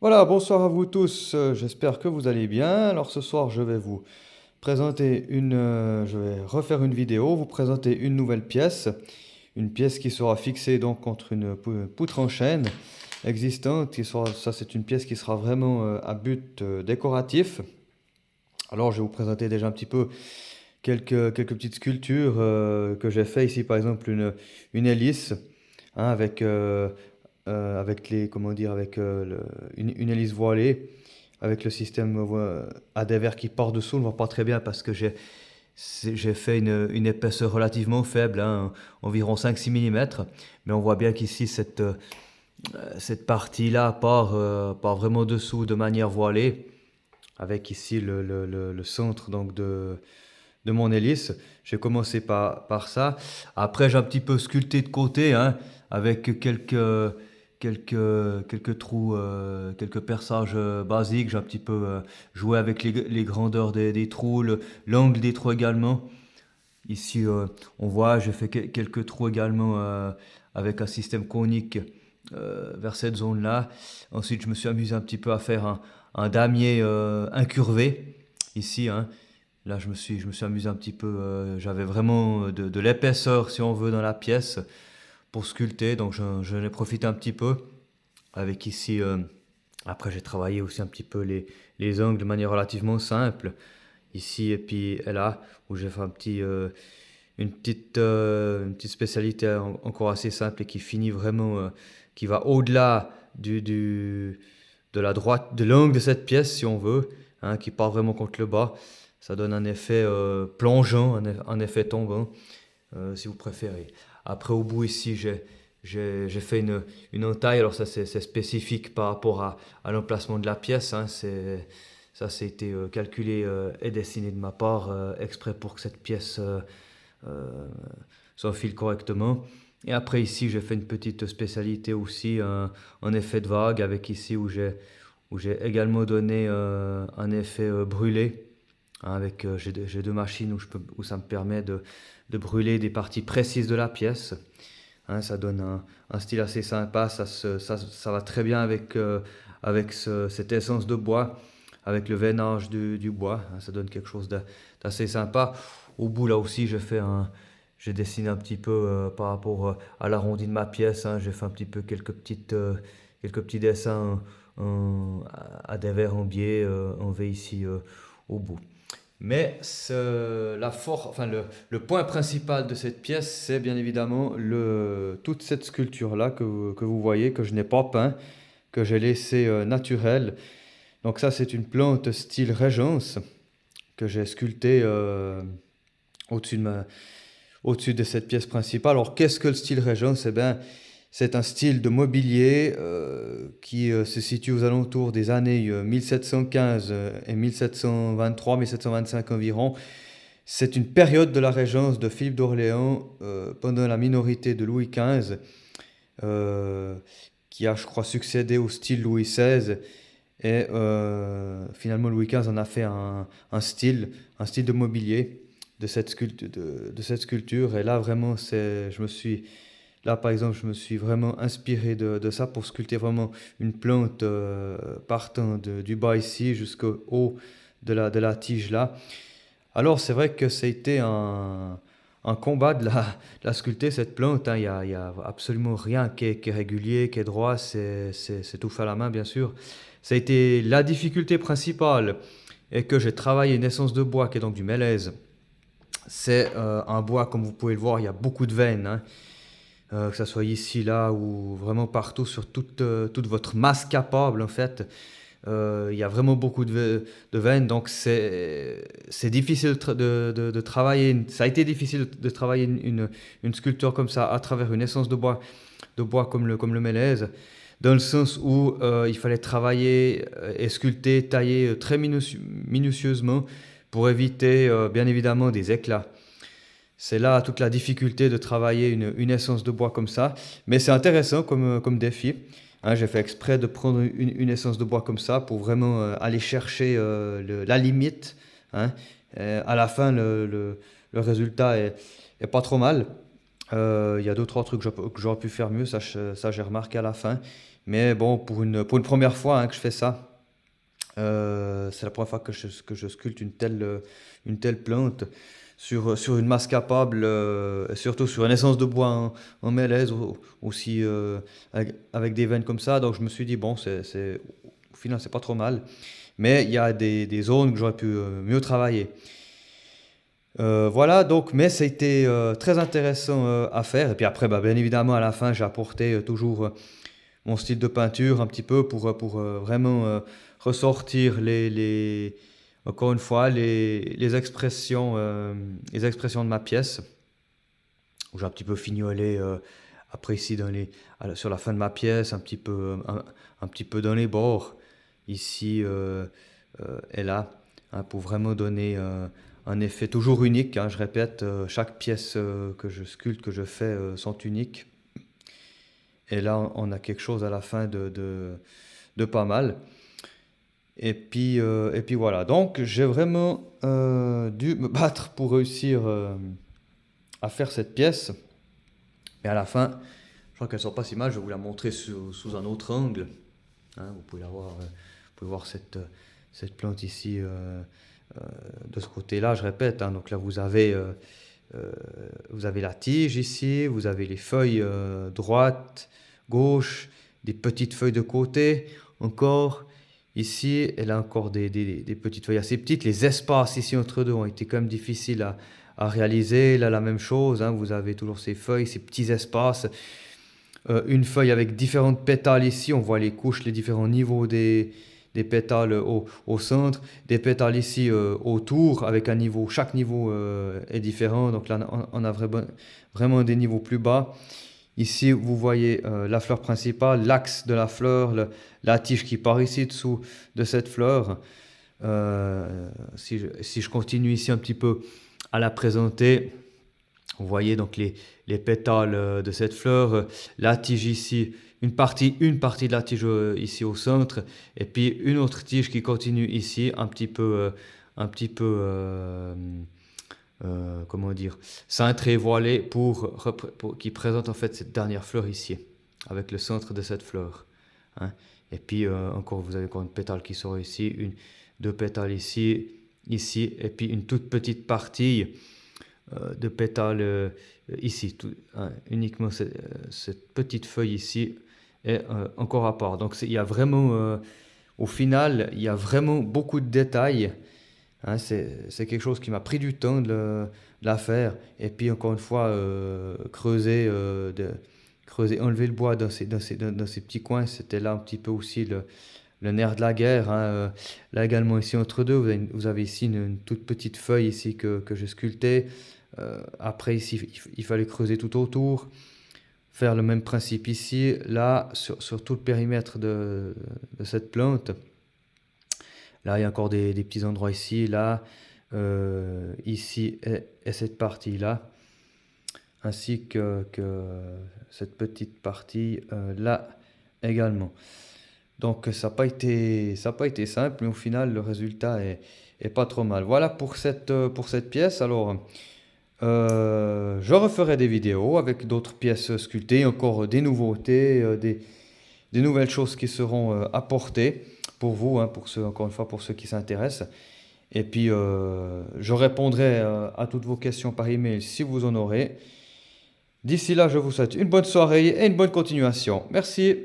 Voilà, bonsoir à vous tous, j'espère que vous allez bien. Alors ce soir, je vais vous présenter je vais refaire une vidéo, vous présenter une pièce qui sera fixée donc contre une poutre en chêne existante. Ça, c'est une pièce qui sera vraiment à but décoratif. Alors je vais vous présenter déjà un petit peu quelques petites sculptures que j'ai fait ici, par exemple une hélice hein, avec comment dire, une hélice voilée, avec le système ADVR qui part dessous. On ne voit pas très bien parce que j'ai fait une épaisseur relativement faible, hein, environ 5-6 mm. Mais on voit bien qu'ici, cette partie-là part vraiment dessous de manière voilée, avec ici le centre donc de mon hélice. J'ai commencé par ça. Après, j'ai un petit peu sculpté de côté, hein, avec quelques trous, quelques perçages basiques. J'ai un petit peu joué avec les grandeurs des trous, l'angle des trous également. Ici, on voit, j'ai fait quelques trous également avec un système conique vers cette zone-là. Ensuite, je me suis amusé un petit peu à faire un damier incurvé ici, hein. Là, je me suis amusé un petit peu. J'avais vraiment de l'épaisseur, si on veut, dans la pièce pour sculpter. Donc, j'en ai profité un petit peu. Avec ici, après, j'ai travaillé aussi un petit peu les angles de manière relativement simple. Ici et puis là, où j'ai fait une petite spécialité encore assez simple et qui finit vraiment, qui va au-delà de la droite, de l'angle de cette pièce, si on veut, hein, qui part vraiment contre le bas. Ça donne un effet plongeant, un effet tombant, si vous préférez. Après, au bout ici, j'ai fait une entaille. Alors ça, c'est spécifique par rapport à l'emplacement de la pièce, hein. Ça, été calculé et dessiné de ma part, exprès pour que cette pièce euh, s'enfile correctement. Et après ici, j'ai fait une petite spécialité aussi, un effet de vague, avec ici où j'ai également donné un effet brûlé. Hein, j'ai deux machines où ça me permet de brûler des parties précises de la pièce. Hein, ça donne un style assez sympa, ça va très bien avec cette essence de bois, avec le veinage du bois. Hein, ça donne quelque chose d'assez sympa. Au bout là aussi, j'ai dessiné un petit peu par rapport à l'arrondi de ma pièce, hein. J'ai fait un petit peu quelques petits dessins à des verres en biais, en V ici au bout. Mais enfin, le point principal de cette pièce, c'est bien évidemment toute cette sculpture-là que vous voyez, que je n'ai pas peint, que j'ai laissé naturelle. Donc ça, c'est une plante style Régence que j'ai sculptée au-dessus au-dessus de cette pièce principale. Alors qu'est-ce que le style Régence? Eh bien, c'est un style de mobilier qui se situe aux alentours des années 1715 et 1723-1725 environ. C'est une période de la régence de Philippe d'Orléans pendant la minorité de Louis XV, euh, qui a, je crois, succédé au style Louis XVI. Et finalement, Louis XV en a fait un style de mobilier de cette sculpture. Et là, vraiment, là, par exemple, je me suis vraiment inspiré de ça pour sculpter vraiment une plante partant du bas ici jusqu'au haut de la tige là. Alors, c'est vrai que ça a été un combat de la sculpter, cette plante, hein. Il y a absolument rien qui est régulier, qui est droit, c'est tout fait à la main, bien sûr. Ça a été la difficulté principale, et que j'ai travaillé une essence de bois qui est donc du mélèze. C'est un bois, comme vous pouvez le voir, il y a beaucoup de veines, hein. Que ce soit ici, là, ou vraiment partout sur toute votre masse capable, en fait. Il y a vraiment beaucoup de veines, donc c'est difficile de travailler. Ça a été difficile de travailler une sculpture comme ça à travers une essence de bois comme le mélèze, dans le sens où il fallait travailler et sculpter, tailler très minutieusement pour éviter bien évidemment des éclats. C'est là toute la difficulté de travailler une essence de bois comme ça. Mais c'est intéressant comme défi. Hein, j'ai fait exprès de prendre une essence de bois comme ça pour vraiment aller chercher la limite, hein. À la fin, le résultat est pas trop mal. Il y a deux, trois trucs que j'aurais pu faire mieux, ça j'ai remarqué à la fin. Mais bon, pour une première fois que je fais ça, c'est la première fois que je sculpte une telle plante sur une masse capable, et surtout sur une essence de bois en mélèze, aussi avec des veines comme ça. Donc je me suis dit, bon, au final, c'est pas trop mal. Mais il y a des zones que j'aurais pu mieux travailler. Voilà, donc, mais c'était très intéressant à faire. Et puis après, bah, bien évidemment, à la fin, j'ai apporté toujours mon style de peinture un petit peu pour vraiment ressortir encore une fois, les expressions de ma pièce, où j'ai un petit peu fignolé après ici sur la fin de ma pièce, un petit peu dans les bords, ici et là, hein, pour vraiment donner un effet toujours unique, hein, je répète, chaque pièce que je sculpte, que je fais, sont uniques. Et là, on a quelque chose à la fin de pas mal. Et puis voilà. Donc, j'ai vraiment dû me battre pour réussir à faire cette pièce. Et à la fin, je crois qu'elle sort pas si mal. Je vais vous la montrer sous un autre angle. Hein, vous pouvez la voir, vous pouvez voir cette plante ici de ce côté-là. Je répète. Hein, donc là, vous avez la tige ici. Vous avez les feuilles droite, gauche, des petites feuilles de côté encore. Ici, elle a encore des petites feuilles assez petites. Les espaces ici entre deux ont été quand même difficiles à réaliser. Là, la même chose, hein, vous avez toujours ces feuilles, ces petits espaces. Une feuille avec différentes pétales ici. On voit les couches, les différents niveaux des pétales au centre. Des pétales ici autour, avec un niveau. Chaque niveau est différent. Donc là, on a vraiment des niveaux plus bas. Ici, vous voyez la fleur principale, l'axe de la fleur, la tige qui part ici dessous de cette fleur. Si je continue ici un petit peu à la présenter, vous voyez donc les pétales de cette fleur, la tige ici, une partie de la tige ici au centre, et puis une autre tige qui continue ici, comment dire, cintré, voilé qui présente en fait cette dernière fleur ici, avec le centre de cette fleur. Hein. Et puis encore, vous avez encore une pétale qui sort ici, deux pétales ici, et puis une toute petite partie de pétales ici, hein, uniquement cette petite feuille ici est encore à part. Donc il y a vraiment, au final, il y a vraiment beaucoup de détails. Hein, c'est quelque chose qui m'a pris du temps de la faire. Et puis encore une fois, creuser, enlever le bois dans ces petits coins, c'était là un petit peu aussi le nerf de la guerre. Hein. Là également ici entre deux, vous avez ici une toute petite feuille ici que j'ai sculptée. Après ici, il fallait creuser tout autour. Faire le même principe ici, là, sur tout le périmètre de cette plante. Là, il y a encore des petits endroits ici, là, ici et cette partie-là, ainsi que cette petite partie là également. Donc ça n'a pas été simple, mais au final, le résultat est pas trop mal. Voilà pour cette pièce. Alors, je referai des vidéos avec d'autres pièces sculptées, encore des nouveautés, des nouvelles choses qui seront apportées pour vous, hein, encore une fois, pour ceux qui s'intéressent. Et puis, je répondrai à toutes vos questions par email si vous en aurez. D'ici là, je vous souhaite une bonne soirée et une bonne continuation. Merci.